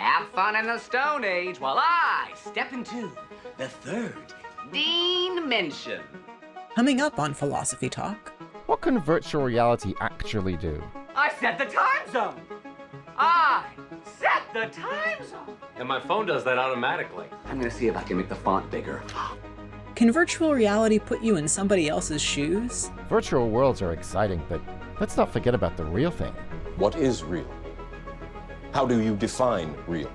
have fun in the Stone Age while I step into the third dimension. Coming up on Philosophy Talk. What can virtual reality actually do? I set the time zone. I set the time zone. And my phone does that automatically. I'm gonna see if I can make the font bigger. Can virtual reality put you in somebody else's shoes? Virtual worlds are exciting, but let's not forget about the real thing. What is real? How do you define real?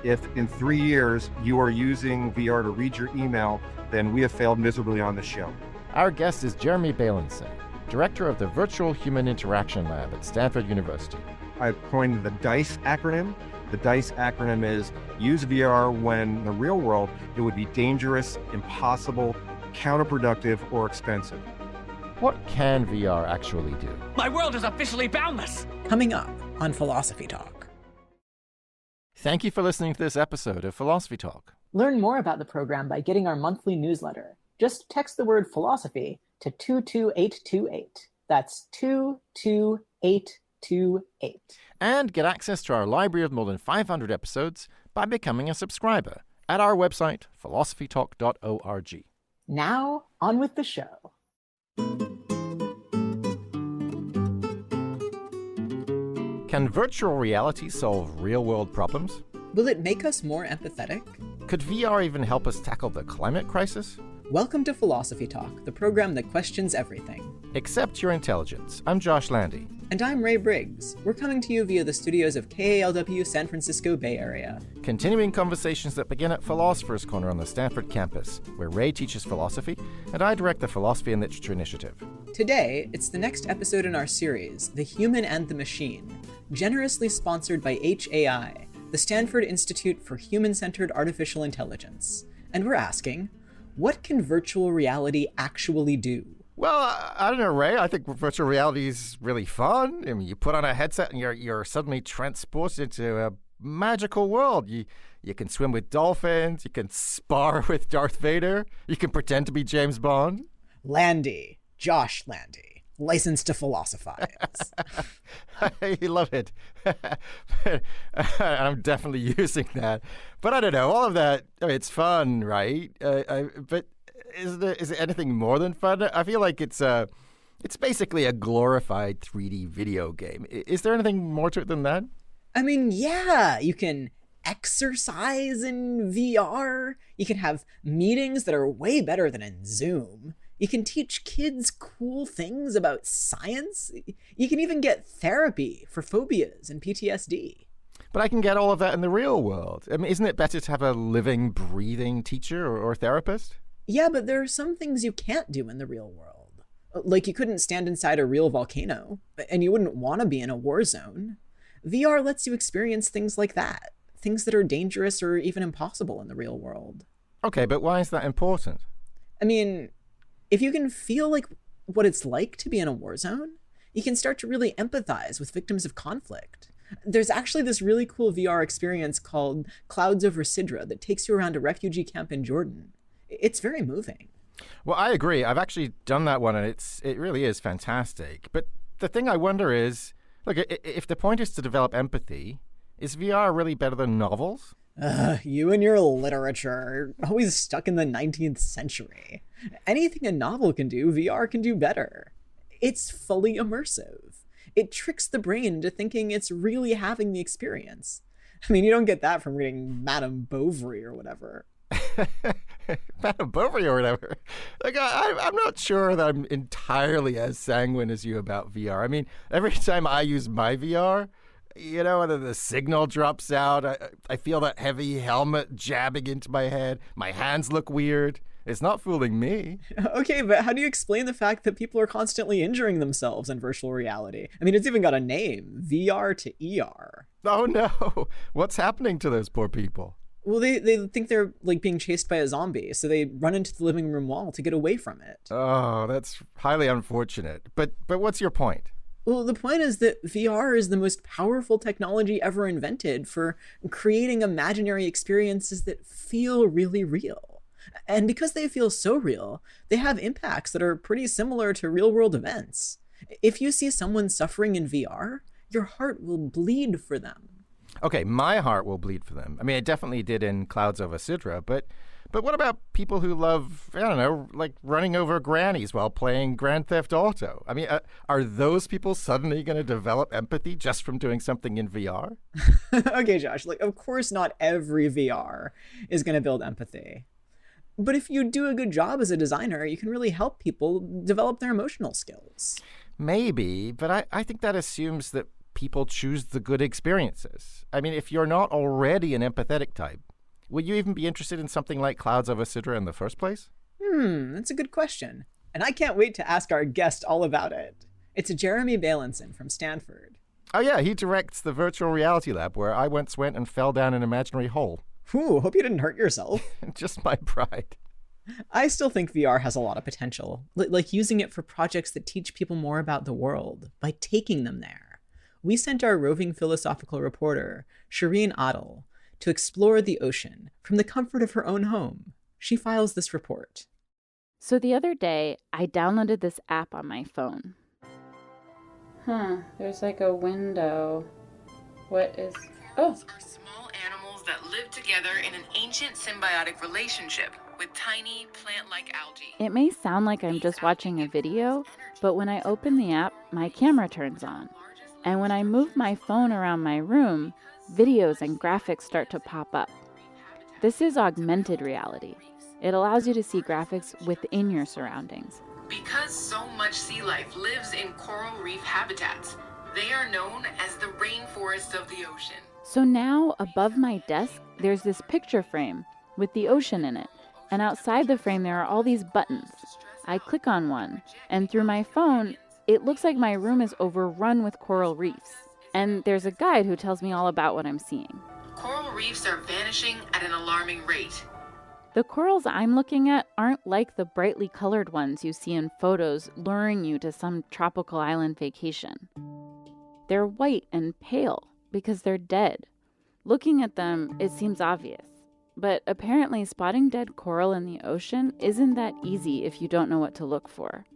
If in 3 years you are using VR to read your email, then we have failed miserably on the show. Our guest is Jeremy Bailenson, director of the Virtual Human Interaction Lab at Stanford University. I've coined the DICE acronym. The DICE acronym is use VR when in the real world it would be dangerous, impossible, counterproductive, or expensive. What can VR actually do? My world is officially boundless. Coming up on Philosophy Talk. Thank you for listening to this episode of Philosophy Talk. Learn more about the program by getting our monthly newsletter. Just text the word philosophy to 22828. That's 22828. And get access to our library of more than 500 episodes by becoming a subscriber at our website, philosophytalk.org. Now, on with the show. Can virtual reality solve real-world problems? Will it make us more empathetic? Could VR even help us tackle the climate crisis? Welcome to Philosophy Talk, the program that questions everything. Accept your intelligence. I'm Josh Landy. And I'm Ray Briggs. We're coming to you via the studios of KALW San Francisco Bay Area. Continuing conversations that begin at Philosopher's Corner on the Stanford campus, where Ray teaches philosophy and I direct the Philosophy and Literature Initiative. Today, it's the next episode in our series, The Human and the Machine, generously sponsored by HAI, the Stanford Institute for Human-Centered Artificial Intelligence. And we're asking, what can virtual reality actually do? Well, I don't know, Ray. I think virtual reality is really fun. I mean, you put on a headset and you're suddenly transported into a magical world. You can swim with dolphins. You can spar with Darth Vader. You can pretend to be James Bond. Landy, Josh Landy, licensed to philosophize. I love it. I'm definitely using that. But I don't know. All of that, I mean, it's fun, right? But is it anything more than fun? I feel like it's basically a glorified 3D video game. Is there anything more to it than that? I mean, yeah, you can exercise in VR. You can have meetings that are way better than in Zoom. You can teach kids cool things about science. You can even get therapy for phobias and PTSD. But I can get all of that in the real world. I mean, isn't it better to have a living, breathing teacher or therapist? Yeah, but there are some things you can't do in the real world. Like you couldn't stand inside a real volcano, and you wouldn't want to be in a war zone. VR lets you experience things like that, things that are dangerous or even impossible in the real world. Okay, but why is that important? I mean, if you can feel like what it's like to be in a war zone, you can start to really empathize with victims of conflict. There's actually this really cool VR experience called Clouds Over Sidra that takes you around a refugee camp in Jordan. It's very moving. Well, I agree. I've actually done that one, and it really is fantastic. But the thing I wonder is, look, if the point is to develop empathy, is VR really better than novels? You and your literature are always stuck in the 19th century. Anything a novel can do, VR can do better. It's fully immersive. It tricks the brain into thinking it's really having the experience. I mean, you don't get that from reading Madame Bovary or whatever. Madame Bovary or whatever. Like, I'm not sure that I'm entirely as sanguine as you about VR. I mean, every time I use my VR, you know, and then the signal drops out, I feel that heavy helmet jabbing into my head. My hands look weird. It's not fooling me. Okay, but how do you explain the fact that people are constantly injuring themselves in virtual reality? I mean, it's even got a name, VR to ER. Oh no, what's happening to those poor people? Well, they think they're like being chased by a zombie, so they run into the living room wall to get away from it. Oh, that's highly unfortunate. But what's your point? Well, the point is that VR is the most powerful technology ever invented for creating imaginary experiences that feel really real. And because they feel so real, they have impacts that are pretty similar to real-world events. If you see someone suffering in VR, your heart will bleed for them. Okay, my heart will bleed for them. I mean, it definitely did in Clouds Over Sidra, but what about people who love, I don't know, like running over grannies while playing Grand Theft Auto? I mean, are those people suddenly going to develop empathy just from doing something in VR? Okay, Josh, like, of course not every VR is going to build empathy. But if you do a good job as a designer, you can really help people develop their emotional skills. Maybe, but I think that assumes that people choose the good experiences. I mean, if you're not already an empathetic type, would you even be interested in something like Clouds Over Sidra in the first place? That's a good question. And I can't wait to ask our guest all about it. It's Jeremy Bailenson from Stanford. Oh yeah, he directs the virtual reality lab where I once went and fell down an imaginary hole. Whew, hope you didn't hurt yourself. Just my pride. I still think VR has a lot of potential, like using it for projects that teach people more about the world by taking them there. We sent our roving philosophical reporter, Shireen Adel, to explore the ocean from the comfort of her own home. She files this report. So the other day, I downloaded this app on my phone. There's like a window. What is... Oh! Are small animals that live together in an ancient symbiotic relationship with tiny plant-like algae. It may sound like I'm just watching a video, but when I open the app, my camera turns on. And when I move my phone around my room, videos and graphics start to pop up. This is augmented reality. It allows you to see graphics within your surroundings. Because so much sea life lives in coral reef habitats, they are known as the rainforests of the ocean. So now, above my desk, there's this picture frame with the ocean in it. And outside the frame, there are all these buttons. I click on one, and through my phone, it looks like my room is overrun with coral reefs. And there's a guide who tells me all about what I'm seeing. Coral reefs are vanishing at an alarming rate. The corals I'm looking at aren't like the brightly colored ones you see in photos luring you to some tropical island vacation. They're white and pale because they're dead. Looking at them, it seems obvious. But apparently spotting dead coral in the ocean isn't that easy if you don't know what to look for.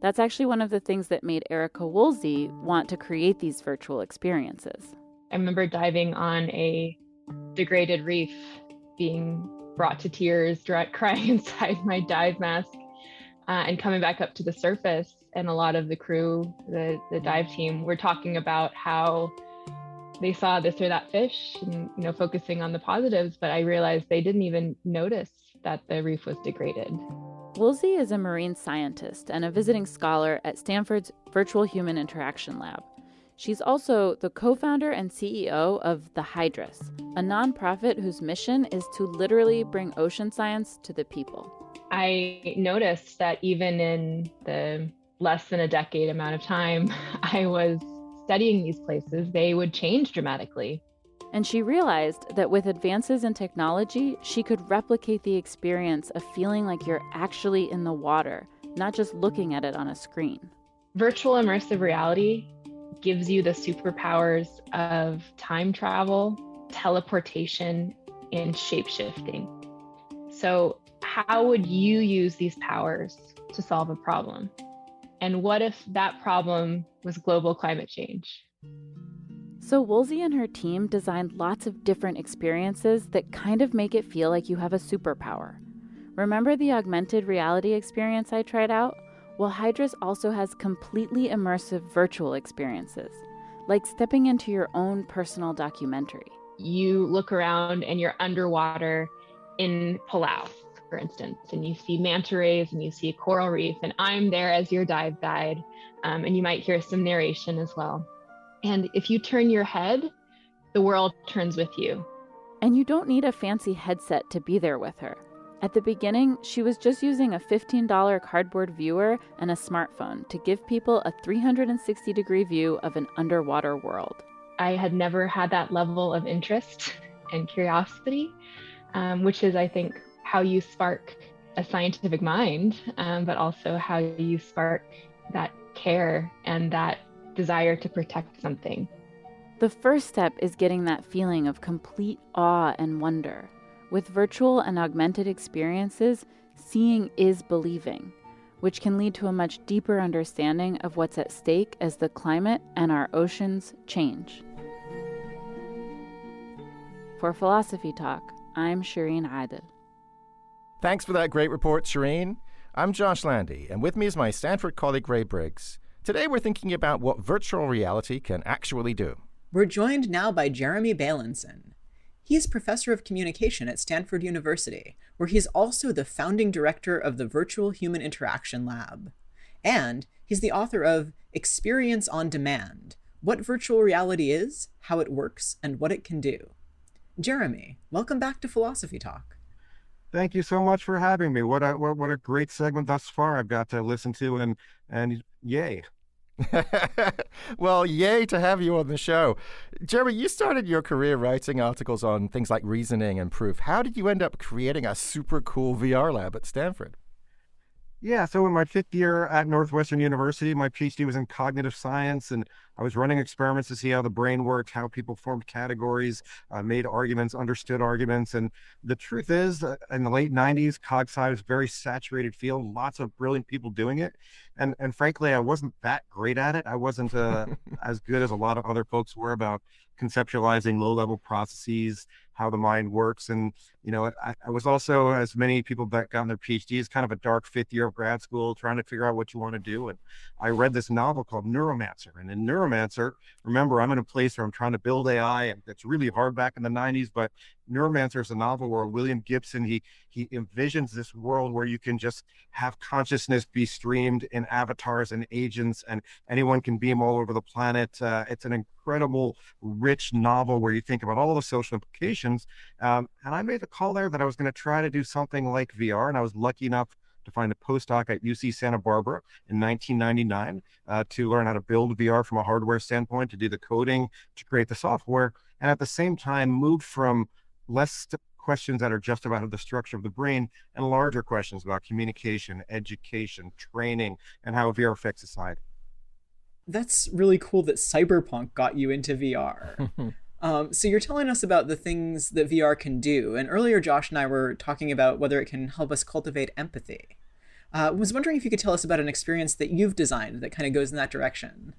That's actually one of the things that made Erica Woolsey want to create these virtual experiences. I remember diving on a degraded reef, being brought to tears, crying inside my dive mask, and coming back up to the surface. And a lot of the crew, the dive team, were talking about how they saw this or that fish and, focusing on the positives, but I realized they didn't even notice that the reef was degraded. Woolsey is a marine scientist and a visiting scholar at Stanford's Virtual Human Interaction Lab. She's also the co-founder and CEO of The Hydrus, a nonprofit whose mission is to literally bring ocean science to the people. I noticed that even in the less than a decade amount of time I was studying these places, they would change dramatically. And she realized that with advances in technology, she could replicate the experience of feeling like you're actually in the water, not just looking at it on a screen. Virtual immersive reality gives you the superpowers of time travel, teleportation, and shape-shifting. So how would you use these powers to solve a problem? And what if that problem was global climate change? So Woolsey and her team designed lots of different experiences that kind of make it feel like you have a superpower. Remember the augmented reality experience I tried out? Well, Hydrus also has completely immersive virtual experiences, like stepping into your own personal documentary. You look around and you're underwater in Palau, for instance, and you see manta rays and you see a coral reef, and I'm there as your dive guide, and you might hear some narration as well. And if you turn your head, the world turns with you. And you don't need a fancy headset to be there with her. At the beginning, she was just using a $15 cardboard viewer and a smartphone to give people a 360-degree view of an underwater world. I had never had that level of interest and curiosity, which is, I think, how you spark a scientific mind, but also how you spark that care and that desire to protect something. The first step is getting that feeling of complete awe and wonder. With virtual and augmented experiences, seeing is believing, which can lead to a much deeper understanding of what's at stake as the climate and our oceans change. For Philosophy Talk, I'm Shireen Adil. Thanks for that great report, Shireen. I'm Josh Landy, and with me is my Stanford colleague Ray Briggs. Today we're thinking about what virtual reality can actually do. We're joined now by Jeremy Bailenson. He's professor of communication at Stanford University, where he's also the founding director of the Virtual Human Interaction Lab. And he's the author of Experience on Demand: What Virtual Reality Is, How It Works, and What It Can Do. Jeremy, welcome back to Philosophy Talk. Thank you so much for having me. What a great segment thus far I've got to listen to, and yay. Well, yay to have you on the show. Jeremy, you started your career writing articles on things like reasoning and proof. How did you end up creating a super cool VR lab at Stanford? Yeah, so in my 5th year at Northwestern University, my PhD was in cognitive science, and I was running experiments to see how the brain worked, how people formed categories, made arguments, understood arguments. And the truth is, in the late 90s, cog sci was a very saturated field, lots of brilliant people doing it. And frankly, I wasn't that great at it. I wasn't as good as a lot of other folks were about conceptualizing low-level processes, how the mind works. And, I was also, as many people that got their PhDs, kind of a dark 5th year of grad school, trying to figure out what you want to do. And I read this novel called Neuromancer. And in Neuromancer, remember, I'm in a place where I'm trying to build AI, and it's really hard back in the 90s, but Neuromancer is a novel where William Gibson, he envisions this world where you can just have consciousness be streamed in avatars and agents, and anyone can beam all over the planet. It's an incredible, rich novel where you think about all the social implications. And I made the call there that I was going to try to do something like VR, and I was lucky enough to find a postdoc at UC Santa Barbara in 1999 to learn how to build VR from a hardware standpoint, to do the coding, to create the software, and at the same time moved from less questions that are just about the structure of the brain and larger questions about communication, education, training, and how VR affects society. That's really cool that cyberpunk got you into VR. So you're telling us about the things that VR can do. And earlier, Josh and I were talking about whether it can help us cultivate empathy. I was wondering if you could tell us about an experience that you've designed that kind of goes in that direction.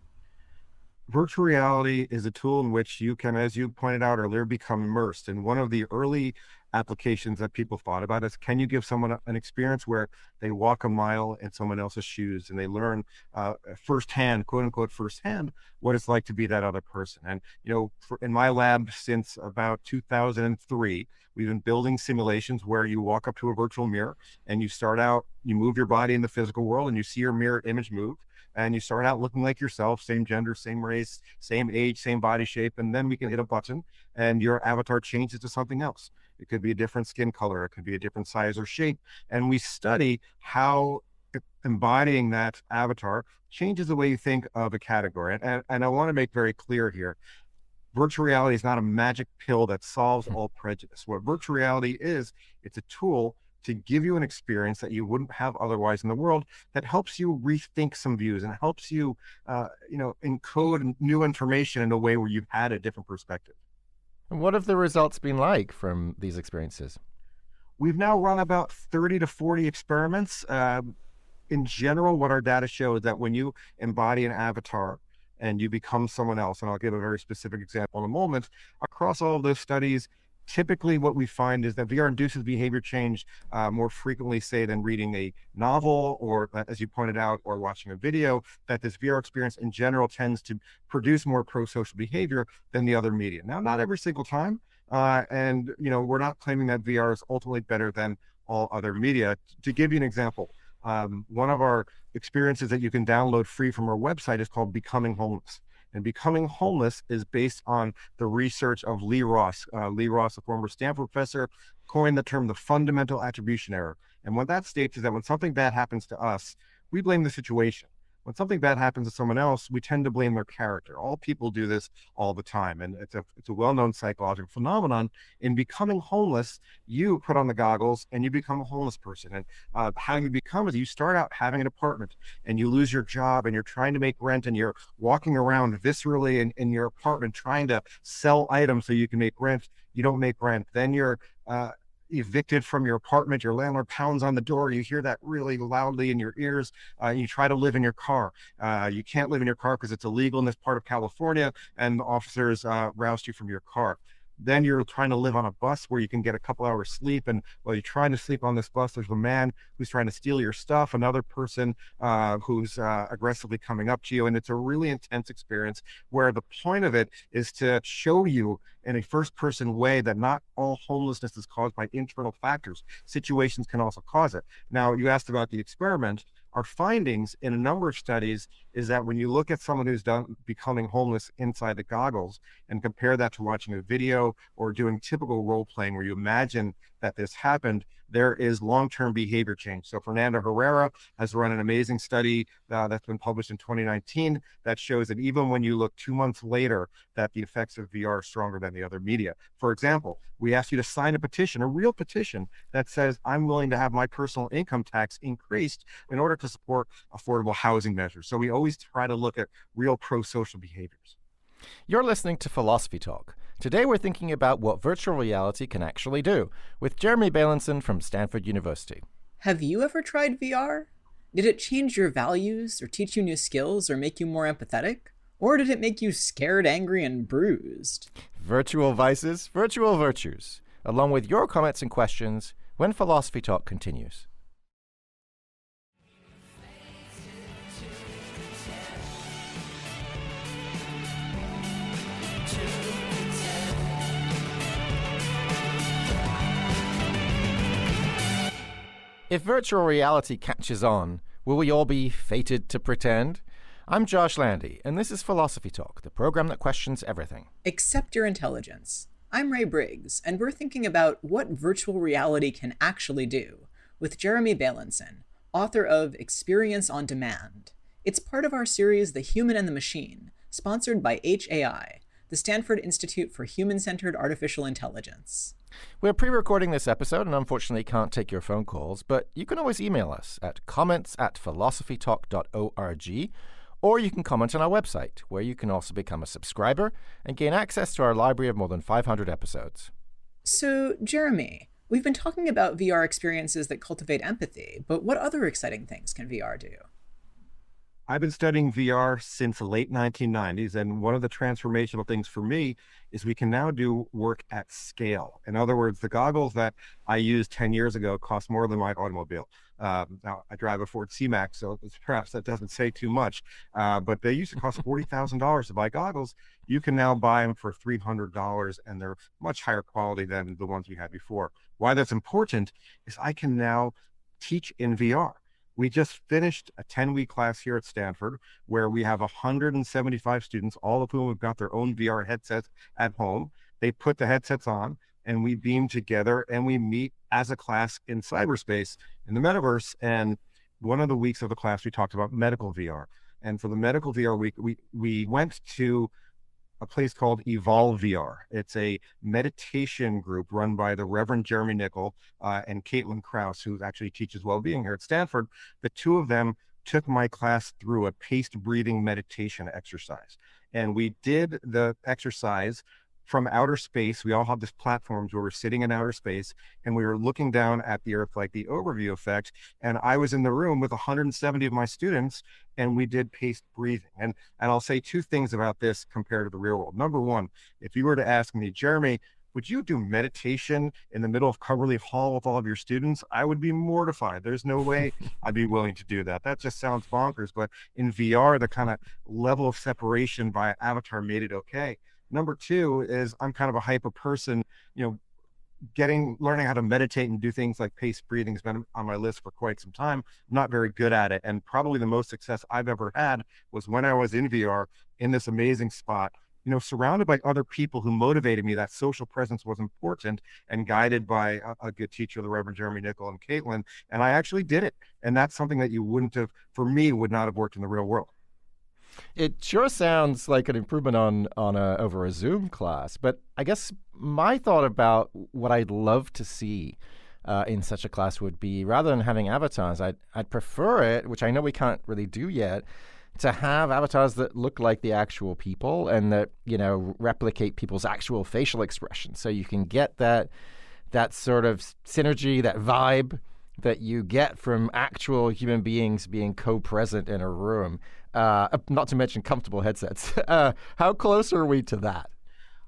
Virtual reality is a tool in which you can, as you pointed out earlier, become immersed. And one of the early applications that people thought about is, can you give someone an experience where they walk a mile in someone else's shoes and they learn firsthand, quote unquote, firsthand, what it's like to be that other person. And, in my lab since about 2003, we've been building simulations where you walk up to a virtual mirror and you start out, you move your body in the physical world and you see your mirror image move. And you start out looking like yourself, same gender, same race, same age, same body shape. And then we can hit a button and your avatar changes to something else. It could be a different skin color. It could be a different size or shape. And we study how embodying that avatar changes the way you think of a category. And I want to make very clear here, virtual reality is not a magic pill that solves all prejudice. What virtual reality is, it's a tool to give you an experience that you wouldn't have otherwise in the world, that helps you rethink some views and helps you, encode new information in a way where you've had a different perspective. And what have the results been like from these experiences? We've now run about 30 to 40 experiments. In general, what our data show is that when you embody an avatar and you become someone else, and I'll give a very specific example in a moment, across all of those studies, typically what we find is that VR induces behavior change more frequently, say, than reading a novel or, as you pointed out, or watching a video, that this VR experience in general tends to produce more pro-social behavior than the other media. Now, not every single time. And we're not claiming that VR is ultimately better than all other media. To give you an example, one of our experiences that you can download free from our website is called Becoming Homeless. And Becoming Homeless is based on the research of Lee Ross. Lee Ross, a former Stanford professor, coined the term the fundamental attribution error. And what that states is that when something bad happens to us, we blame the situation. When something bad happens to someone else, we tend to blame their character. All people do this all the time. And it's a well-known psychological phenomenon. In Becoming Homeless, you put on the goggles and you become a homeless person. And how you become is you start out having an apartment and you lose your job and you're trying to make rent and you're walking around viscerally in your apartment trying to sell items so you can make rent. You don't make rent. Then you're evicted from your apartment, your landlord pounds on the door, you hear that really loudly in your ears, you try to live in your car. You can't live in your car because it's illegal in this part of California, and the officers roust you from your car. Then you're trying to live on a bus where you can get a couple hours sleep. And while you're trying to sleep on this bus, there's a man who's trying to steal your stuff, another person who's aggressively coming up to you. And it's a really intense experience where the point of it is to show you in a first person way that not all homelessness is caused by internal factors. Situations can also cause it. Now, you asked about the experiment. Our findings in a number of studies is that when you look at someone who's becoming homeless inside the goggles and compare that to watching a video or doing typical role playing where you imagine that this happened, there is long-term behavior change. So Fernando Herrera has run an amazing study that's been published in 2019 that shows that even when you look 2 months later, that the effects of VR are stronger than the other media. For example, we asked you to sign a petition, a real petition that says, I'm willing to have my personal income tax increased in order to support affordable housing measures. So we always try to look at real pro-social behaviors. You're listening to Philosophy Talk. Today we're thinking about what virtual reality can actually do with Jeremy Bailenson from Stanford University. Have you ever tried VR? Did it change your values or teach you new skills or make you more empathetic? Or did it make you scared, angry, and bruised? Virtual vices, virtual virtues, along with your comments and questions when Philosophy Talk continues. If virtual reality catches on, will we all be fated to pretend? I'm Josh Landy, and this is Philosophy Talk, the program that questions everything. Except your intelligence. I'm Ray Briggs, and we're thinking about what virtual reality can actually do with Jeremy Bailenson, author of Experience on Demand. It's part of our series The Human and the Machine, sponsored by HAI, the Stanford Institute for Human-Centered Artificial Intelligence. We're pre-recording this episode and unfortunately can't take your phone calls, but you can always email us at comments@philosophytalk.org, or you can comment on our website, where you can also become a subscriber and gain access to our library of more than 500 episodes. So, Jeremy, we've been talking about VR experiences that cultivate empathy, but what other exciting things can VR do? I've been studying VR since the late 1990s, and one of the transformational things for me is we can now do work at scale. In other words, the goggles that I used 10 years ago cost more than my automobile. Now, I drive a Ford C-Max, so perhaps that doesn't say too much, but they used to cost $40,000 to buy goggles. You can now buy them for $300, and they're much higher quality than the ones we had before. Why that's important is I can now teach in VR. We just finished a 10-week class here at Stanford where we have 175 students, all of whom have got their own VR headsets at home. They put the headsets on and we beam together and we meet as a class in cyberspace in the metaverse. And one of the weeks of the class, we talked about medical VR. And for the medical VR week, we went to a place called Evolve VR. It's a meditation group run by the Reverend Jeremy Nickel and Caitlin Krause, who actually teaches well-being here at Stanford. The two of them took my class through a paced breathing meditation exercise. And we did the exercise from outer space. We all have this platforms where we're sitting in outer space and we were looking down at the earth like the overview effect. And I was in the room with 170 of my students and we did paced breathing. And I'll say two things about this compared to the real world. Number one, if you were to ask me, Jeremy, would you do meditation in the middle of Coverly Hall with all of your students? I would be mortified. There's no way I'd be willing to do that. That just sounds bonkers. But in VR, the kind of level of separation via avatar made it okay. Number two is I'm kind of a hyper person, learning how to meditate and do things like paced breathing has been on my list for quite some time. I'm not very good at it. And probably the most success I've ever had was when I was in VR in this amazing spot, surrounded by other people who motivated me. That social presence was important and guided by a good teacher, the Reverend Jeremy Nickel and Caitlin. And I actually did it. And that's something that you would not have worked in the real world. It sure sounds like an improvement over a Zoom class, but I guess my thought about what I'd love to see in such a class would be, rather than having avatars, I'd prefer it, which I know we can't really do yet, to have avatars that look like the actual people and that replicate people's actual facial expressions, so you can get that sort of synergy, that vibe that you get from actual human beings being co-present in a room. Not to mention comfortable headsets. How close are we to that?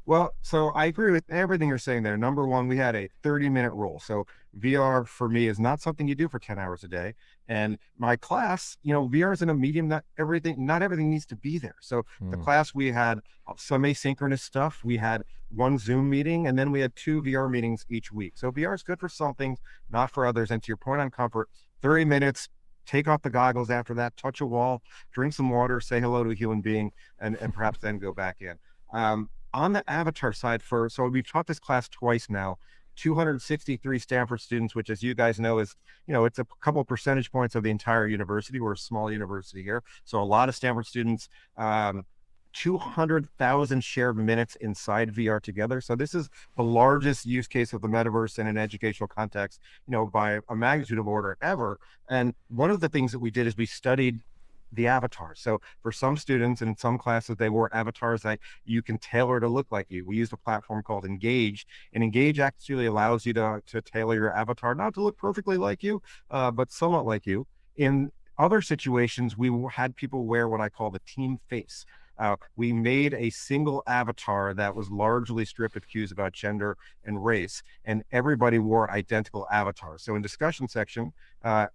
Well, so I agree with everything you're saying there. Number one, we had a 30-minute rule. So VR for me is not something you do for 10 hours a day. And my class, VR is in a medium that not everything needs to be there. So the class, we had some asynchronous stuff. We had one Zoom meeting, and then we had 2 VR meetings each week. So VR is good for some things, not for others. And to your point on comfort, 30 minutes, take off the goggles after that, touch a wall, drink some water, say hello to a human being, and perhaps then go back in. On the avatar side, so we've taught this class twice now, 263 Stanford students, which, as you guys know, is, it's a couple percentage points of the entire university. We're a small university here. So a lot of Stanford students, 200,000 shared minutes inside VR together. So this is the largest use case of the metaverse in an educational context, by a magnitude of order ever. And one of the things that we did is we studied the avatars. So for some students and in some classes, they wore avatars that you can tailor to look like you. We used a platform called Engage, and Engage actually allows you to tailor your avatar, not to look perfectly like you, but somewhat like you. In other situations, we had people wear what I call the team face. We made a single avatar that was largely stripped of cues about gender and race, and everybody wore identical avatars. So in discussion section,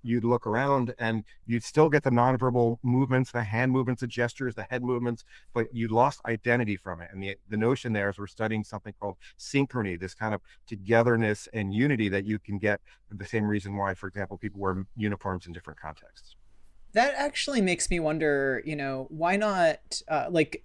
you'd look around and you'd still get the nonverbal movements, the hand movements, the gestures, the head movements, but you lost identity from it. And the notion there is we're studying something called synchrony, this kind of togetherness and unity that you can get for the same reason why, for example, people wear uniforms in different contexts. That actually makes me wonder, why not,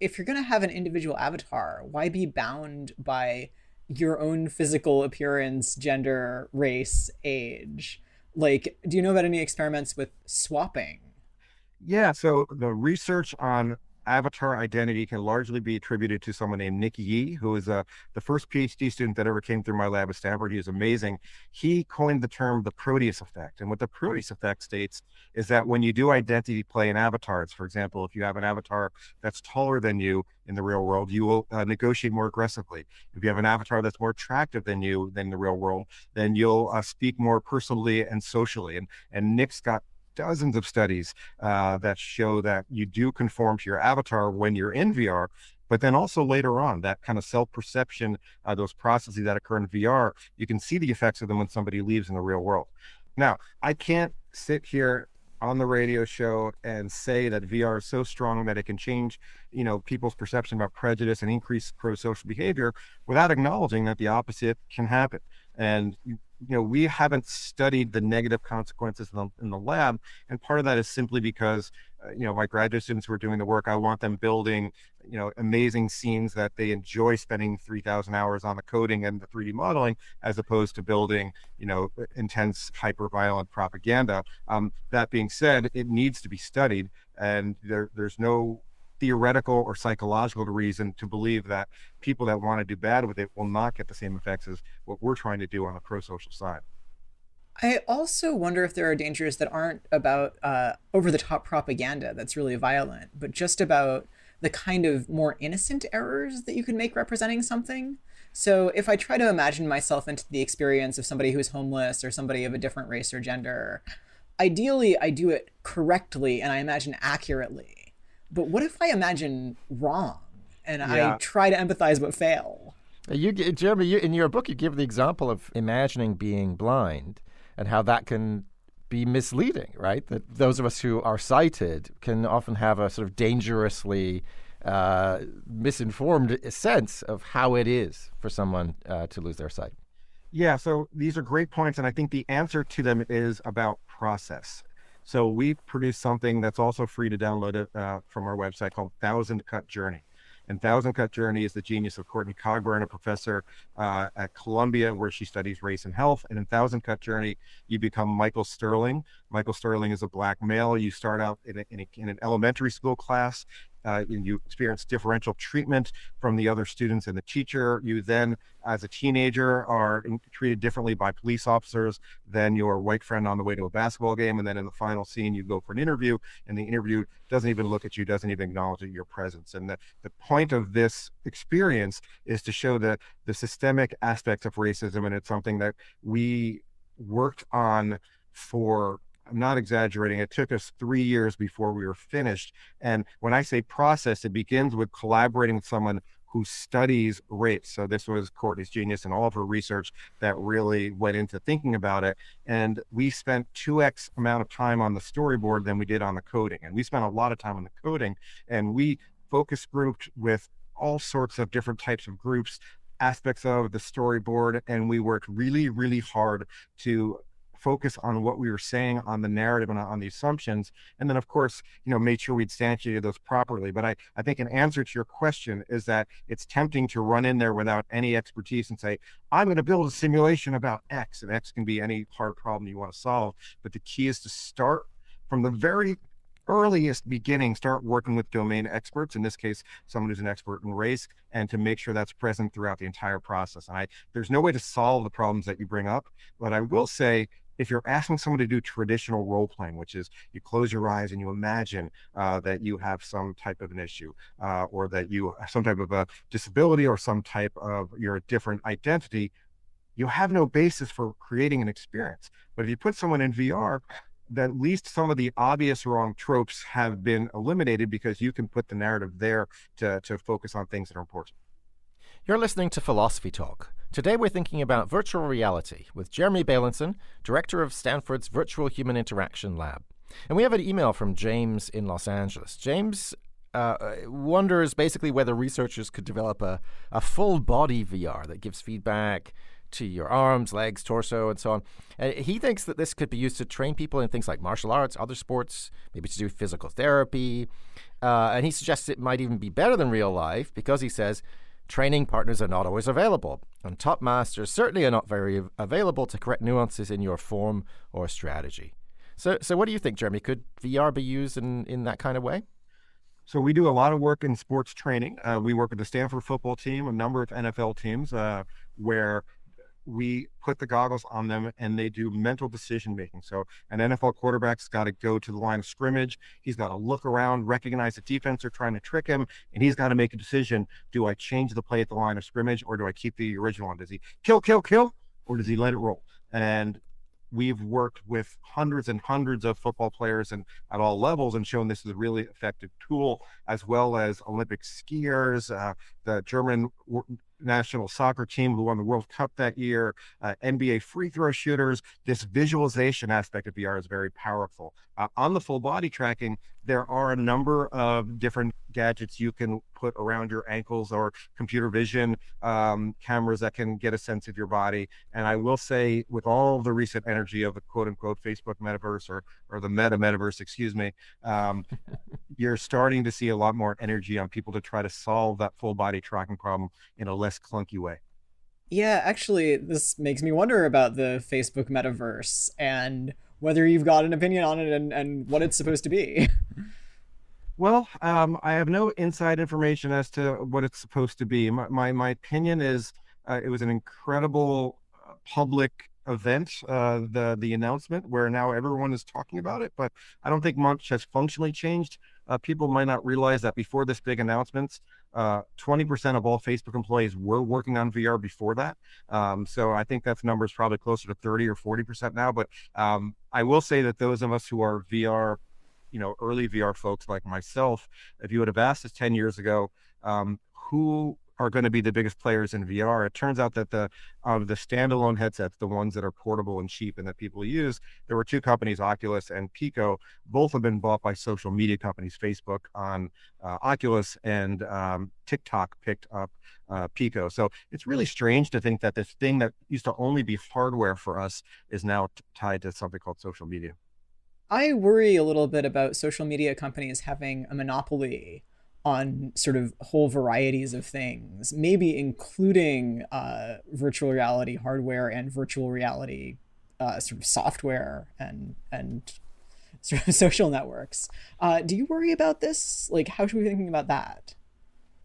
if you're going to have an individual avatar, why be bound by your own physical appearance, gender, race, age? Do you know about any experiments with swapping? Yeah, so the research on avatar identity can largely be attributed to someone named Nick Yee, who is the first PhD student that ever came through my lab at Stanford. He is amazing. He coined the term the Proteus effect. And what the Proteus effect states is that when you do identity play in avatars, for example, if you have an avatar that's taller than you in the real world, you will negotiate more aggressively. If you have an avatar that's more attractive than you than the real world, then you'll speak more personally and socially. And Nick's got dozens of studies that show that you do conform to your avatar when you're in VR, but then also later on, that kind of self-perception, those processes that occur in VR, you can see the effects of them when somebody leaves in the real world. Now, I can't sit here on the radio show and say that VR is so strong that it can change, people's perception about prejudice and increase pro-social behavior without acknowledging that the opposite can happen. And we haven't studied the negative consequences in the lab, and part of that is simply because my graduate students who are doing the work, I want them building amazing scenes that they enjoy spending 3,000 hours on the coding and the 3D modeling, as opposed to building intense hyper-violent propaganda. That being said, it needs to be studied, and there's no theoretical or psychological reason to believe that people that want to do bad with it will not get the same effects as what we're trying to do on the pro-social side. I also wonder if there are dangers that aren't about over-the-top propaganda that's really violent, but just about the kind of more innocent errors that you can make representing something. So if I try to imagine myself into the experience of somebody who's homeless or somebody of a different race or gender, ideally I do it correctly and I imagine accurately. But what if I imagine wrong and I try to empathize but fail? Jeremy, in your book, you give the example of imagining being blind and how that can be misleading, right? That those of us who are sighted can often have a sort of dangerously misinformed sense of how it is for someone to lose their sight. Yeah, so these are great points, and I think the answer to them is about process. So we produced something that's also free to download it from our website called 1,000 Cut Journey. And 1,000 Cut Journey is the genius of Courtney Cogburn, a professor at Columbia, where she studies race and health. And in 1,000 Cut Journey, you become Michael Sterling. Michael Sterling is a Black male. You start out in an elementary school class. And you experience differential treatment from the other students and the teacher. You then, as a teenager, are treated differently by police officers than your white friend on the way to a basketball game. And then in the final scene, you go for an interview, and the interview doesn't even look at you, doesn't even acknowledge your presence. And the point of this experience is to show the systemic aspects of racism, and it's something that we worked on for, I'm not exaggerating, it took us 3 years before we were finished. And when I say process, it begins with collaborating with someone who studies race. So this was Courtney's genius and all of her research that really went into thinking about it. And we spent 2x amount of time on the storyboard than we did on the coding. And we spent a lot of time on the coding, and we focus grouped with all sorts of different types of groups, aspects of the storyboard. And we worked really, really hard to focus on what we were saying on the narrative and on the assumptions. And then, of course, made sure we'd instantiated those properly. But I think an answer to your question is that it's tempting to run in there without any expertise and say, I'm going to build a simulation about X, and X can be any hard problem you want to solve. But the key is to start from the very earliest beginning, start working with domain experts, in this case, someone who's an expert in race, and to make sure that's present throughout the entire process. And there's no way to solve the problems that you bring up, but I will say, if you're asking someone to do traditional role playing, which is you close your eyes and you imagine that you have some type of an issue, or that you have some type of a disability, or some type of your different identity, you have no basis for creating an experience. But if you put someone in VR, then at least some of the obvious wrong tropes have been eliminated, because you can put the narrative there to focus on things that are important. You're listening to Philosophy Talk. Today we're thinking about virtual reality with Jeremy Bailenson, director of Stanford's Virtual Human Interaction Lab. And we have an email from James in Los Angeles. James wonders basically whether researchers could develop a full body VR that gives feedback to your arms, legs, torso, and so on. He thinks that this could be used to train people in things like martial arts, other sports, maybe to do physical therapy. And he suggests it might even be better than real life, because he says training partners are not always available, and top masters certainly are not very available to correct nuances in your form or strategy. So what do you think, Jeremy? Could VR be used in that kind of way? So we do a lot of work in sports training. We work with the Stanford football team, a number of NFL teams, where we put the goggles on them and they do mental decision making. So an NFL quarterback's got to go to the line of scrimmage. He's got to look around, recognize the defense are trying to trick him, and he's got to make a decision. Do I change the play at the line of scrimmage, or do I keep the original one? Does he kill, or does he let it roll? And we've worked with hundreds and hundreds of football players and at all levels, and shown this is a really effective tool, as well as Olympic skiers, the German national soccer team who won the World Cup that year, NBA free throw shooters. This visualization aspect of VR is very powerful. On the full body tracking, there are a number of different gadgets you can put around your ankles, or computer vision cameras that can get a sense of your body. And I will say, with all the recent energy of the quote unquote Facebook metaverse, or the metaverse, excuse me, you're starting to see a lot more energy on people to try to solve that full body tracking problem in a less clunky way. Yeah, actually, this makes me wonder about the Facebook metaverse and whether you've got an opinion on it and what it's supposed to be. Well, I have no inside information as to what it's supposed to be. My opinion is it was an incredible public event, the announcement, where now everyone is talking about it, but I don't think much has functionally changed. People might not realize that before this big announcement, 20% of all Facebook employees were working on VR before that. So I think that number is probably closer to 30 or 40% now. But I will say that those of us who are VR, early VR folks like myself, if you would have asked us 10 years ago, who are going to be the biggest players in VR, it turns out that the standalone headsets, the ones that are portable and cheap and that people use, there were two companies, Oculus and Pico. Both have been bought by social media companies, Facebook on Oculus, and TikTok picked up Pico. So it's really strange to think that this thing that used to only be hardware for us is now tied to something called social media. I worry a little bit about social media companies having a monopoly on sort of whole varieties of things, maybe including virtual reality hardware and virtual reality sort of software and sort of social networks. Do you worry about this? Like, how should we be thinking about that?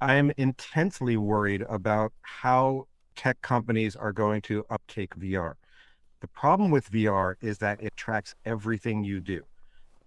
I am intensely worried about how tech companies are going to uptake VR. The problem with VR is that it tracks everything you do.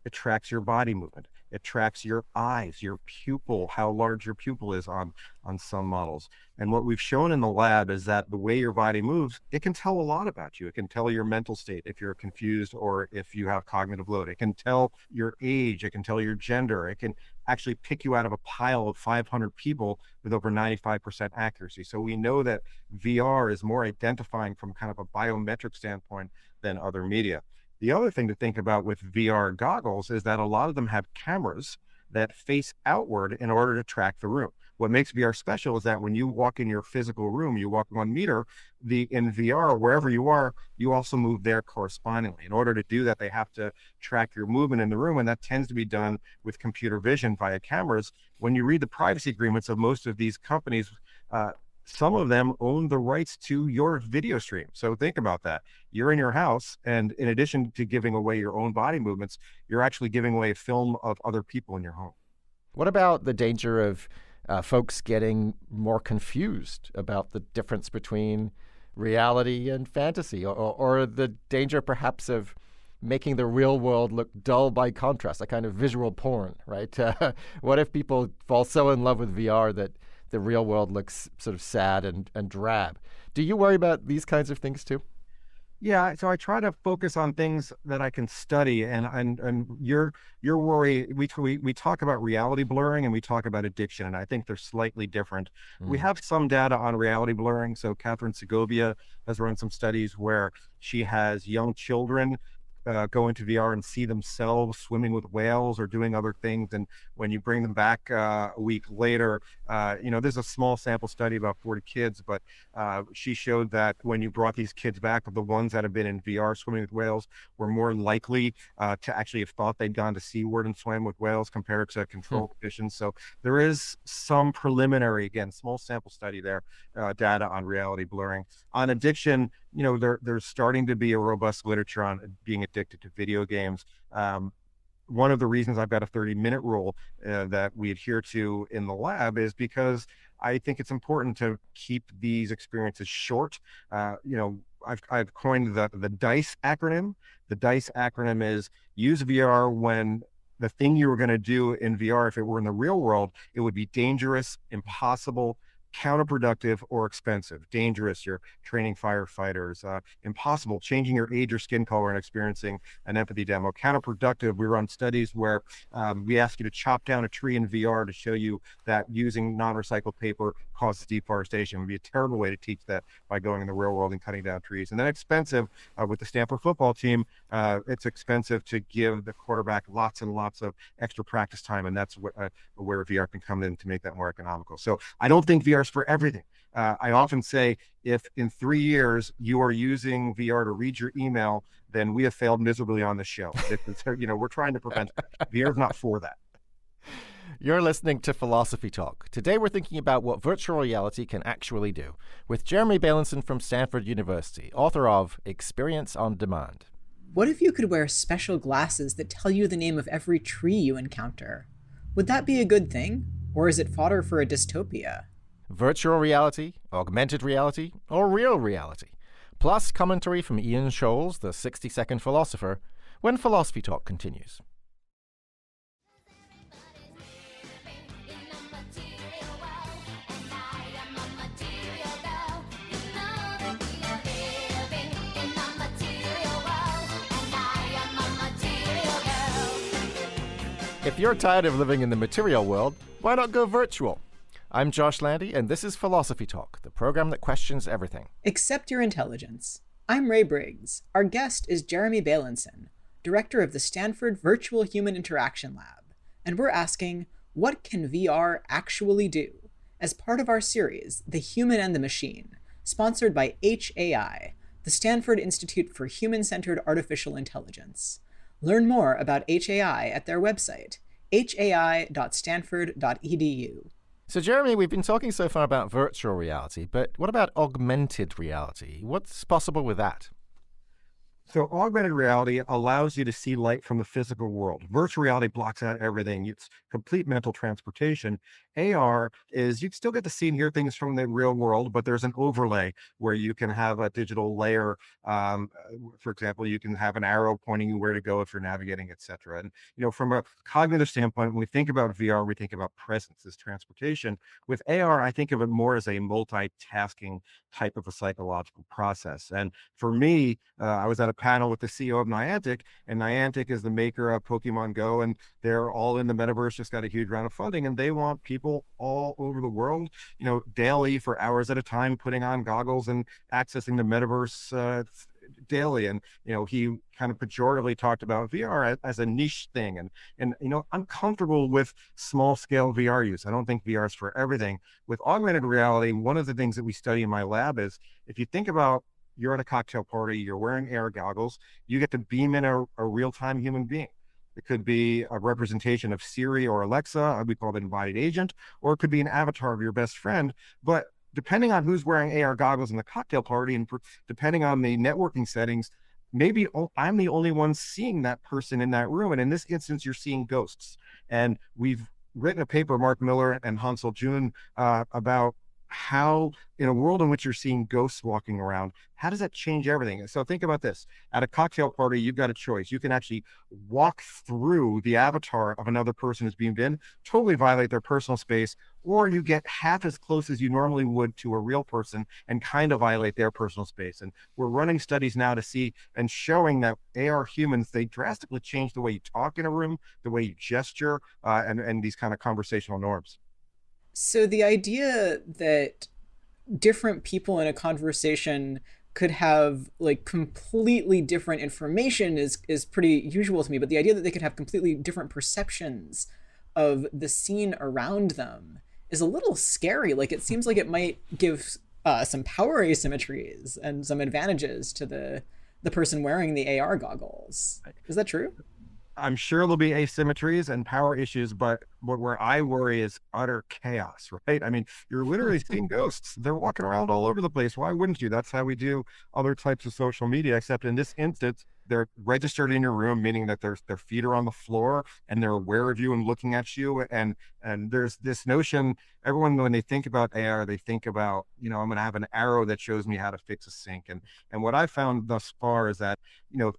It tracks your body movement. It tracks your eyes, your pupil, how large your pupil is on some models. And what we've shown in the lab is that the way your body moves, it can tell a lot about you. It can tell your mental state if you're confused or if you have cognitive load. It can tell your age. It can tell your gender. It can actually pick you out of a pile of 500 people with over 95% accuracy. So we know that VR is more identifying from kind of a biometric standpoint than other media. The other thing to think about with VR goggles is that a lot of them have cameras that face outward in order to track the room. What makes VR special is that when you walk in your physical room, you walk 1 meter, in VR, wherever you are, you also move there correspondingly. In order to do that, they have to track your movement in the room, and that tends to be done with computer vision via cameras. When you read the privacy agreements of most of these companies, some of them own the rights to your video stream. So think about that. You're in your house, and in addition to giving away your own body movements, you're actually giving away a film of other people in your home. What about the danger of folks getting more confused about the difference between reality and fantasy, or the danger perhaps of making the real world look dull by contrast, a kind of visual porn, right? What if people fall so in love with VR that the real world looks sort of sad and drab? Do you worry about these kinds of things too? Yeah, so I try to focus on things that I can study, and your worry. We talk about reality blurring and we talk about addiction, and I think they're slightly different. We have some data on reality blurring. So Catherine Segovia has run some studies where she has young children go into VR and see themselves swimming with whales or doing other things. And when you bring them back a week later, there's a small sample study, about 40 kids, but she showed that when you brought these kids back, the ones that have been in VR swimming with whales were more likely to actually have thought they'd gone to SeaWorld and swam with whales compared to control conditions. So there is some preliminary, again, small sample study there, data on reality blurring. On addiction, there's starting to be a robust literature on being addicted to video games. One of the reasons I've got a 30-minute rule that we adhere to in the lab is because I think it's important to keep these experiences short. I've coined the DICE acronym. The DICE acronym is use VR when the thing you were going to do in VR, if it were in the real world, it would be dangerous, impossible, counterproductive, or expensive. Dangerous, you're training firefighters. Impossible, changing your age or skin color and experiencing an empathy demo. Counterproductive, we run studies where we ask you to chop down a tree in VR to show you that using non-recycled paper causes deforestation. It would be a terrible way to teach that by going in the real world and cutting down trees. And then expensive, with the Stanford football team, it's expensive to give the quarterback lots and lots of extra practice time, and that's where VR can come in to make that more economical. So I don't think VR is for everything. I often say, if in 3 years you are using VR to read your email, then we have failed miserably on the show. We're trying to prevent that. VR is not for that. You're listening to Philosophy Talk. Today we're thinking about what virtual reality can actually do, with Jeremy Bailenson from Stanford University, author of Experience on Demand. What if you could wear special glasses that tell you the name of every tree you encounter? Would that be a good thing? Or is it fodder for a dystopia? Virtual reality, augmented reality, or real reality. Plus commentary from Ian Scholes, the 60-second philosopher, when Philosophy Talk continues. If you're tired of living in the material world, why not go virtual? I'm Josh Landy, and this is Philosophy Talk, the program that questions everything. Except your intelligence. I'm Ray Briggs. Our guest is Jeremy Bailenson, director of the Stanford Virtual Human Interaction Lab. And we're asking, what can VR actually do? As part of our series, The Human and the Machine, sponsored by HAI, the Stanford Institute for Human-Centered Artificial Intelligence. Learn more about HAI at their website, hai.stanford.edu. So, Jeremy, we've been talking so far about virtual reality, but what about augmented reality? What's possible with that? So augmented reality allows you to see light from the physical world. Virtual reality blocks out everything. It's complete mental transportation. AR is you still get to see and hear things from the real world, but there's an overlay where you can have a digital layer. For example, you can have an arrow pointing you where to go if you're navigating, etc. And from a cognitive standpoint, when we think about VR, we think about presence as transportation. With AR, I think of it more as a multitasking type of a psychological process. And for me, I was at a panel with the CEO of Niantic, and Niantic is the maker of Pokemon Go, and they're all in the metaverse, just got a huge round of funding, and they want people all over the world, daily for hours at a time, putting on goggles and accessing the metaverse daily. And he kind of pejoratively talked about VR as a niche thing, and I'm comfortable with small scale VR use. I don't think VR is for everything. With augmented reality, one of the things that we study in my lab is, if you think about, you're at a cocktail party, you're wearing AR goggles, you get to beam in a real-time human being. It could be a representation of Siri or Alexa, we call it an embodied agent, or it could be an avatar of your best friend. But depending on who's wearing AR goggles in the cocktail party, and depending on the networking settings, maybe I'm the only one seeing that person in that room. And in this instance, you're seeing ghosts. And we've written a paper, Mark Miller and Hansel June, about how, in a world in which you're seeing ghosts walking around, how does that change everything? So think about this. At a cocktail party, you've got a choice. You can actually walk through the avatar of another person who's beamed in, totally violate their personal space, or you get half as close as you normally would to a real person and kind of violate their personal space. And we're running studies now to see and showing that AR humans, they drastically change the way you talk in a room, the way you gesture, and these kind of conversational norms. So the idea that different people in a conversation could have like completely different information is pretty usual to me, but the idea that they could have completely different perceptions of the scene around them is a little scary. Like, it seems like it might give some power asymmetries and some advantages to the person wearing the AR goggles. Is that true? I'm sure there'll be asymmetries and power issues, but where I worry is utter chaos, right? I mean, you're literally seeing ghosts. They're walking around all over the place. Why wouldn't you? That's how we do other types of social media, except in this instance, they're registered in your room, meaning that their feet are on the floor and they're aware of you and looking at you. And there's this notion, everyone, when they think about AR, they think about, I'm going to have an arrow that shows me how to fix a sink. And what I found thus far is that,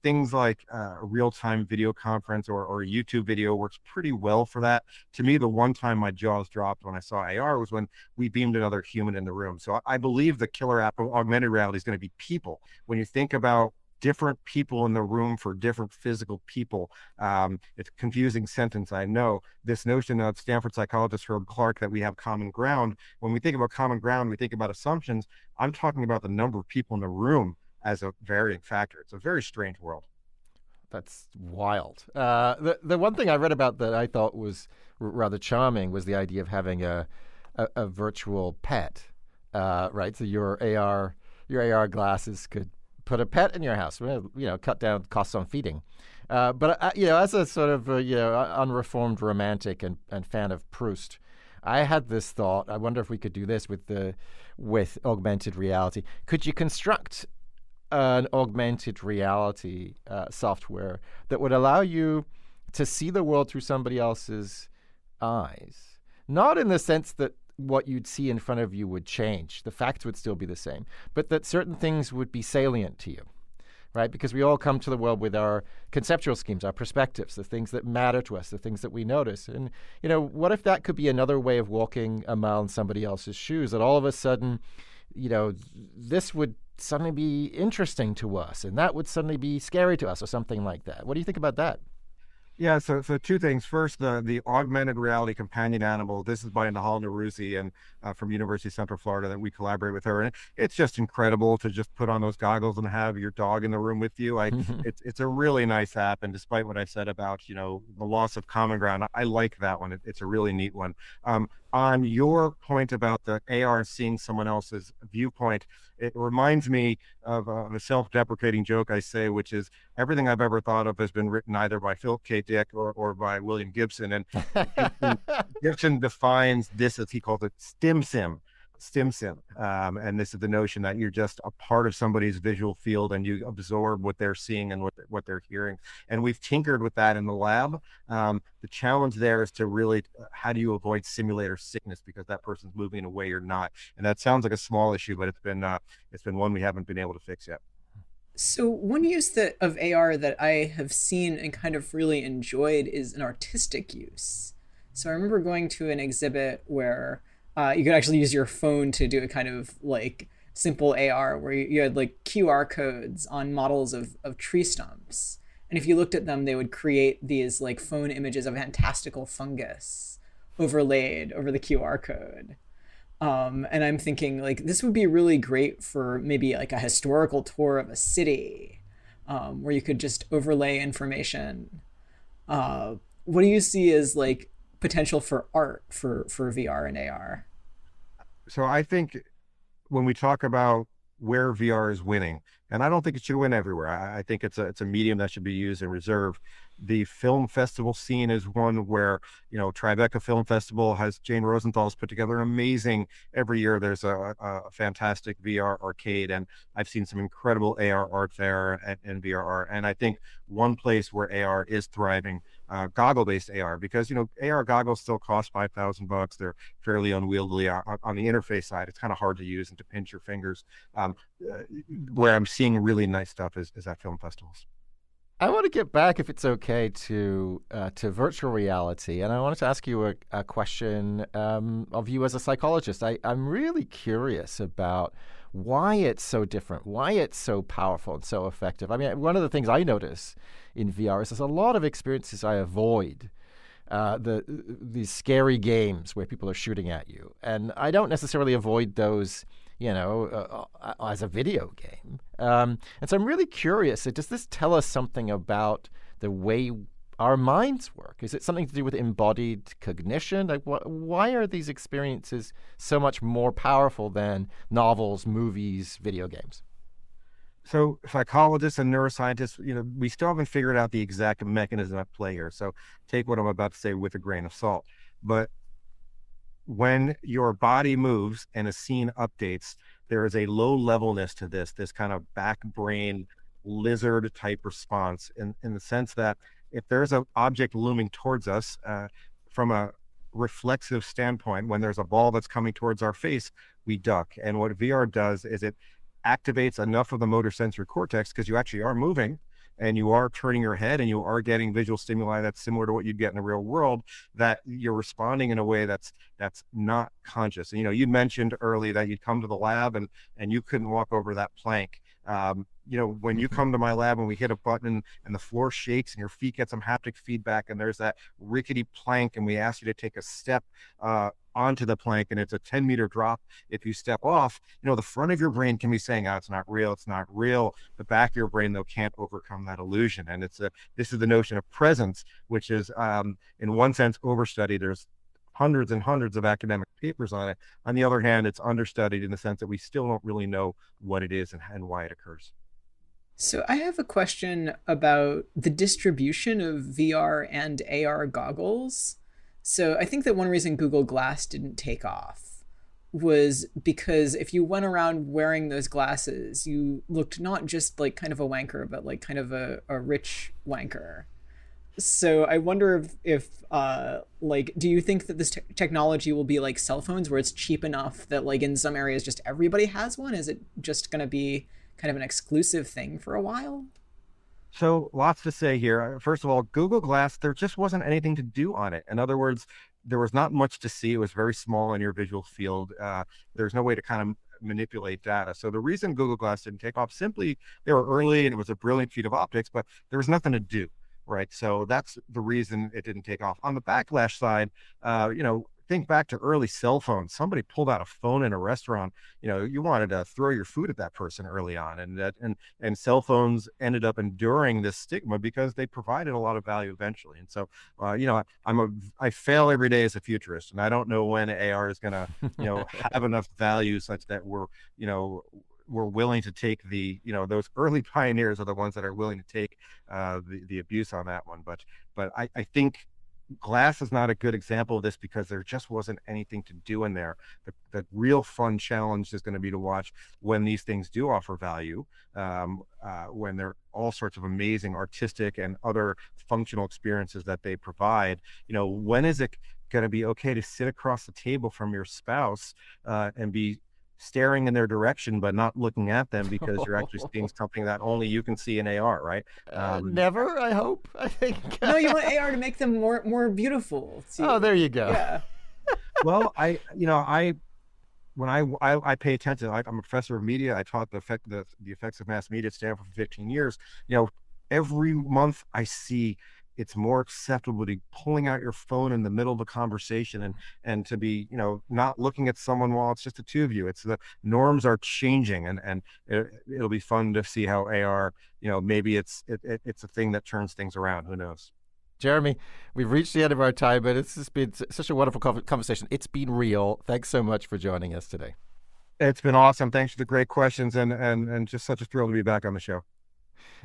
things like a real-time video conference or a YouTube video works pretty well for that. To me, the one time my jaws dropped when I saw AR was when we beamed another human in the room. So I believe the killer app of augmented reality is going to be people. When you think about different people in the room for different physical people. It's a confusing sentence, I know. This notion of Stanford psychologist Herb Clark that we have common ground. When we think about common ground, we think about assumptions. I'm talking about the number of people in the room as a varying factor. It's a very strange world. That's wild. The one thing I read about that I thought was rather charming was the idea of having a virtual pet, right? So your AR glasses could put a pet in your house, cut down costs on feeding. But as a sort of unreformed romantic and fan of Proust, I had this thought. I wonder if we could do this with augmented reality. Could you construct an augmented reality software that would allow you to see the world through somebody else's eyes? Not in the sense that what you'd see in front of you would change. The facts would still be the same, but that certain things would be salient to you, right? Because we all come to the world with our conceptual schemes, our perspectives, the things that matter to us, the things that we notice. And, what if that could be another way of walking a mile in somebody else's shoes, that all of a sudden, this would suddenly be interesting to us and that would suddenly be scary to us or something like that. What do you think about that? Yeah, so two things. First, the augmented reality companion animal. This is by Nahal Naruzi and from University of Central Florida that we collaborate with her. And it's just incredible to just put on those goggles and have your dog in the room with you. It's a really nice app. And despite what I said about, the loss of common ground, I like that one. It's a really neat one. On your point about the AR seeing someone else's viewpoint, it reminds me of a self-deprecating joke I say, which is everything I've ever thought of has been written either by Philip K. Dick or by William Gibson. And Gibson defines this as he calls it stim sim. stimson. And this is the notion that you're just a part of somebody's visual field and you absorb what they're seeing and what they're hearing. And we've tinkered with that in the lab. The challenge there is to really, how do you avoid simulator sickness because that person's moving in a way you're not? And that sounds like a small issue, but it's been one we haven't been able to fix yet. So one use of AR that I have seen and kind of really enjoyed is an artistic use. So I remember going to an exhibit where you could actually use your phone to do a kind of like simple AR where you had like QR codes on models of tree stumps. And if you looked at them, they would create these like phone images of fantastical fungus overlaid over the QR code. And I'm thinking like this would be really great for maybe like a historical tour of a city where you could just overlay information. What do you see as like potential for art for VR and AR? So I think when we talk about where VR is winning, and I don't think it should win everywhere. I think it's a medium that should be used in reserve. The film festival scene is one where, Tribeca Film Festival has Jane Rosenthal's put together amazing. Every year there's a fantastic VR arcade, and I've seen some incredible AR art there and VR art. And I think one place where AR is thriving, goggle-based AR, because AR goggles still cost $5,000. They're fairly unwieldy on the interface side. It's kind of hard to use and to pinch your fingers. Where I'm seeing really nice stuff is at film festivals. I want to get back, if it's okay, to virtual reality, and I wanted to ask you a question of you as a psychologist. I'm really curious about why it's so different, why it's so powerful and so effective. I mean, one of the things I notice in VR is there's a lot of experiences I avoid. These scary games where people are shooting at you, and I don't necessarily avoid those as a video game. And so I'm really curious, does this tell us something about the way our minds work? Is it something to do with embodied cognition? Like, why are these experiences so much more powerful than novels, movies, video games? So psychologists and neuroscientists, we still haven't figured out the exact mechanism at play here. So take what I'm about to say with a grain of salt. But when your body moves and a scene updates, there is a low levelness to this kind of back brain lizard type response in the sense that if there's an object looming towards us from a reflexive standpoint, when there's a ball that's coming towards our face, we duck. And what VR does is it activates enough of the motor sensory cortex, because you actually are moving and you are turning your head and you are getting visual stimuli that's similar to what you'd get in the real world, that you're responding in a way that's not conscious. And, you mentioned early that you'd come to the lab and you couldn't walk over that plank. When you come to my lab and we hit a button and the floor shakes and your feet get some haptic feedback and there's that rickety plank and we ask you to take a step onto the plank and it's a 10-meter drop. If you step off, the front of your brain can be saying, oh, it's not real, it's not real. The back of your brain, though, can't overcome that illusion. And this is the notion of presence, which is in one sense overstudied. There's hundreds and hundreds of academic papers on it. On the other hand, it's understudied in the sense that we still don't really know what it is and why it occurs. So I have a question about the distribution of VR and AR goggles. So I think that one reason Google Glass didn't take off was because if you went around wearing those glasses, you looked not just like kind of a wanker, but like kind of a rich wanker. So I wonder if do you think that this technology will be like cell phones where it's cheap enough that like in some areas just everybody has one? Is it just going to be kind of an exclusive thing for a while? So lots to say here. First of all, Google Glass, there just wasn't anything to do on it. In other words, there was not much to see. It was very small in your visual field. There's no way to kind of manipulate data. So the reason Google Glass didn't take off, simply they were early and it was a brilliant feat of optics, but there was nothing to do, right? So that's the reason it didn't take off. On the backlash side, think back to early cell phones. Somebody pulled out a phone in a restaurant. You wanted to throw your food at that person early on, and cell phones ended up enduring this stigma because they provided a lot of value eventually. And so, I fail every day as a futurist, and I don't know when AR is going to, have enough value such that we're willing to take those early pioneers are the ones that are willing to take the abuse on that one. But I think Glass is not a good example of this because there just wasn't anything to do in there. The real fun challenge is going to be to watch when these things do offer value, when there are all sorts of amazing artistic and other functional experiences that they provide. When is it going to be okay to sit across the table from your spouse and be staring in their direction but not looking at them because you're actually seeing something that only you can see in AR, right? Never, I hope. I think. No, you want AR to make them more beautiful. Oh, there you go. Yeah. Well, when I pay attention, I'm a professor of media. I taught the effects of mass media at Stanford for 15 years. Every month I see it's more acceptable to be pulling out your phone in the middle of a conversation and to be, not looking at someone while it's just the two of you. It's the norms are changing, and it'll be fun to see how AR, maybe it's a thing that turns things around. Who knows? Jeremy, we've reached the end of our time, but it's just been such a wonderful conversation. It's been real. Thanks so much for joining us today. It's been awesome. Thanks for the great questions, and just such a thrill to be back on the show.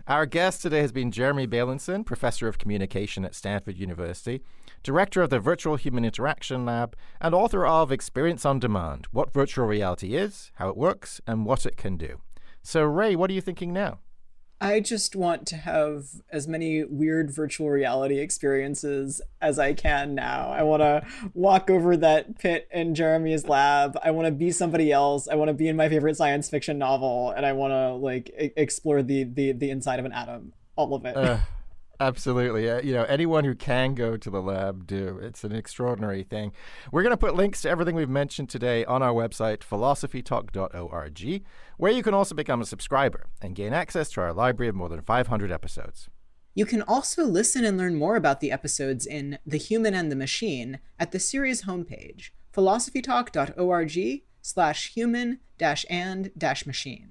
Our guest today has been Jeremy Bailenson, Professor of Communication at Stanford University, Director of the Virtual Human Interaction Lab, and author of Experience on Demand, What Virtual Reality Is, How It Works, and What It Can Do. So, Ray, what are you thinking now? I just want to have as many weird virtual reality experiences as I can now. I want to walk over that pit in Jeremy's lab. I want to be somebody else. I want to be in my favorite science fiction novel, and I want to explore the inside of an atom. All of it. Absolutely. Anyone who can go to the lab, do. It's an extraordinary thing. We're going to put links to everything we've mentioned today on our website, philosophytalk.org, where you can also become a subscriber and gain access to our library of more than 500 episodes. You can also listen and learn more about the episodes in The Human and the Machine at the series homepage, philosophytalk.org/human-and-machine.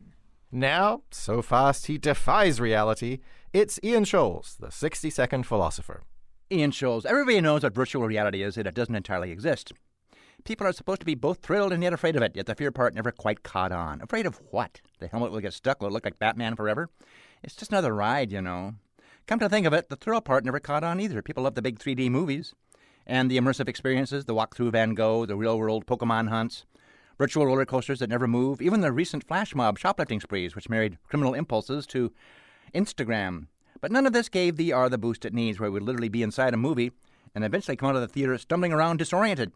Now, so fast he defies reality, it's Ian Scholes, the 60-second philosopher. Ian Scholes. Everybody knows what virtual reality is, and it doesn't entirely exist. People are supposed to be both thrilled and yet afraid of it, yet the fear part never quite caught on. Afraid of what? The helmet will get stuck? Will it look like Batman forever? It's just another ride, Come to think of it, the thrill part never caught on either. People love the big 3D movies and the immersive experiences, the walk through Van Gogh, the real-world Pokemon hunts, virtual roller coasters that never move, even the recent flash mob shoplifting sprees, which married criminal impulses to Instagram. But none of this gave VR the boost it needs, where it would literally be inside a movie and eventually come out of the theater stumbling around disoriented.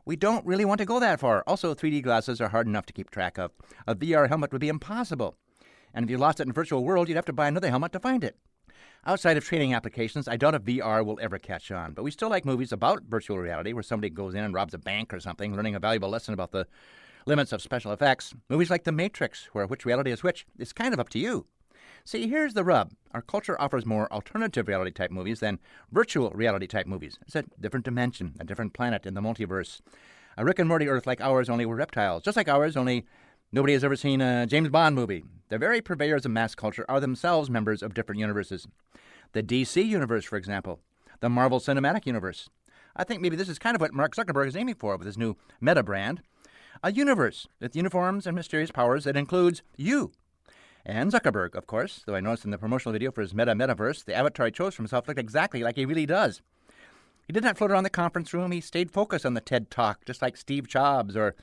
We don't really want to go that far. Also, 3D glasses are hard enough to keep track of. A VR helmet would be impossible. And if you lost it in a virtual world, you'd have to buy another helmet to find it. Outside of training applications, I doubt if VR will ever catch on. But we still like movies about virtual reality, where somebody goes in and robs a bank or something, learning a valuable lesson about the limits of special effects. Movies like The Matrix, where which reality is which, is kind of up to you. See, here's the rub. Our culture offers more alternative reality type movies than virtual reality type movies. It's a different dimension, a different planet in the multiverse. A Rick and Morty Earth like ours, only we're reptiles. Just like ours, only nobody has ever seen a James Bond movie. The very purveyors of mass culture are themselves members of different universes. The DC universe, for example. The Marvel Cinematic Universe. I think maybe this is kind of what Mark Zuckerberg is aiming for with his new Meta brand. A universe with uniforms and mysterious powers that includes you. And Zuckerberg, of course, though I noticed in the promotional video for his metaverse, the avatar he chose for himself looked exactly like he really does. He did not float around the conference room. He stayed focused on the TED Talk, just like Steve Jobs or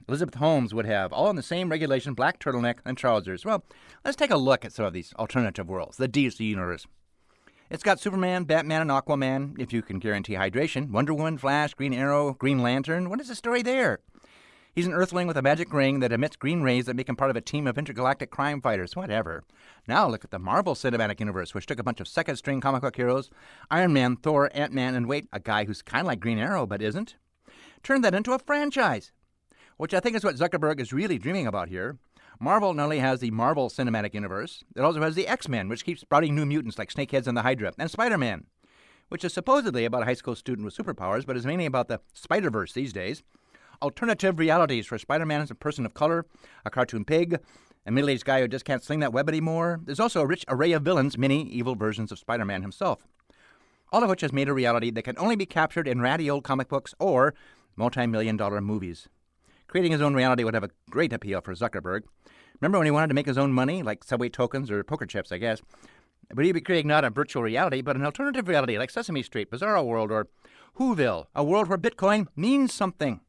Elizabeth Holmes would have, all in the same regulation black turtleneck and trousers. Well, let's take a look at some of these alternative worlds, the DC universe. It's got Superman, Batman, and Aquaman, if you can guarantee hydration, Wonder Woman, Flash, Green Arrow, Green Lantern. What is the story there? He's an Earthling with a magic ring that emits green rays that make him part of a team of intergalactic crime fighters. Whatever. Now look at the Marvel Cinematic Universe, which took a bunch of second-string comic book heroes, Iron Man, Thor, Ant-Man, and wait, a guy who's kind of like Green Arrow but isn't. Turned that into a franchise, which I think is what Zuckerberg is really dreaming about here. Marvel not only has the Marvel Cinematic Universe, it also has the X-Men, which keeps sprouting new mutants like Snakeheads and the Hydra, and Spider-Man, which is supposedly about a high school student with superpowers, but is mainly about the Spider-Verse these days. Alternative realities for Spider-Man as a person of color, a cartoon pig, a middle-aged guy who just can't sling that web anymore. There's also a rich array of villains, many evil versions of Spider-Man himself, all of which has made a reality that can only be captured in ratty old comic books or multi-million-dollar movies. Creating his own reality would have a great appeal for Zuckerberg. Remember when he wanted to make his own money, like Subway tokens or poker chips, I guess? But he'd be creating not a virtual reality, but an alternative reality like Sesame Street, Bizarro World, or Whoville, a world where Bitcoin means something.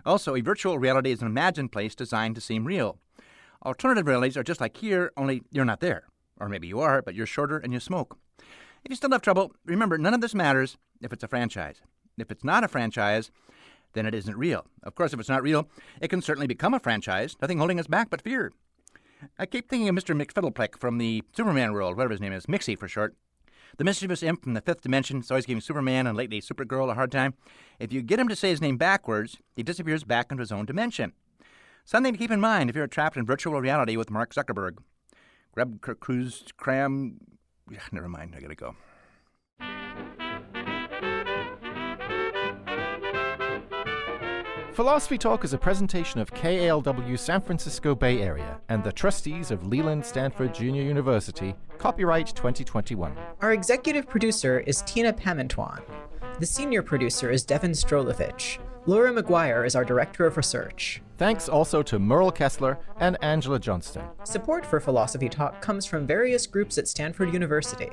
Also, a virtual reality is an imagined place designed to seem real. Alternative realities are just like here, only you're not there. Or maybe you are, but you're shorter and you smoke. If you still have trouble, remember, none of this matters if it's a franchise. If it's not a franchise, then it isn't real. Of course, if it's not real, it can certainly become a franchise. Nothing holding us back but fear. I keep thinking of Mr. McFiddlepeck from the Superman world, whatever his name is, Mixie for short. The mischievous imp from the fifth dimension is always giving Superman and lately Supergirl a hard time. If you get him to say his name backwards, he disappears back into his own dimension. Something to keep in mind if you're trapped in virtual reality with Mark Zuckerberg. Grub, cruise, cram... Never mind, I gotta go. Philosophy Talk is a presentation of KALW San Francisco Bay Area and the trustees of Leland Stanford Junior University, copyright 2021. Our executive producer is Tina Pamantuan. The senior producer is Devin Strolovich. Laura McGuire is our director of research. Thanks also to Merle Kessler and Angela Johnston. Support for Philosophy Talk comes from various groups at Stanford University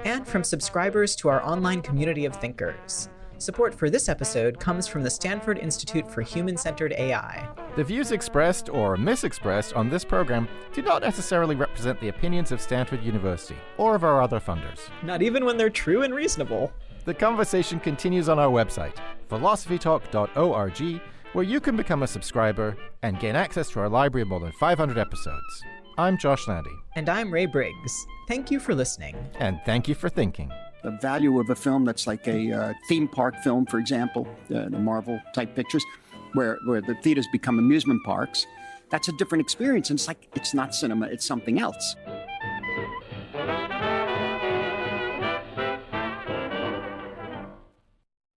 and from subscribers to our online community of thinkers. Support for this episode comes from the Stanford Institute for Human-Centered AI. The views expressed or misexpressed on this program do not necessarily represent the opinions of Stanford University or of our other funders. Not even when they're true and reasonable. The conversation continues on our website, philosophytalk.org, where you can become a subscriber and gain access to our library of more than 500 episodes. I'm Josh Landy. And I'm Ray Briggs. Thank you for listening. And thank you for thinking. The value of a film that's like a theme park film, for example, the Marvel-type pictures, where the theaters become amusement parks, that's a different experience. And it's like, it's not cinema, it's something else.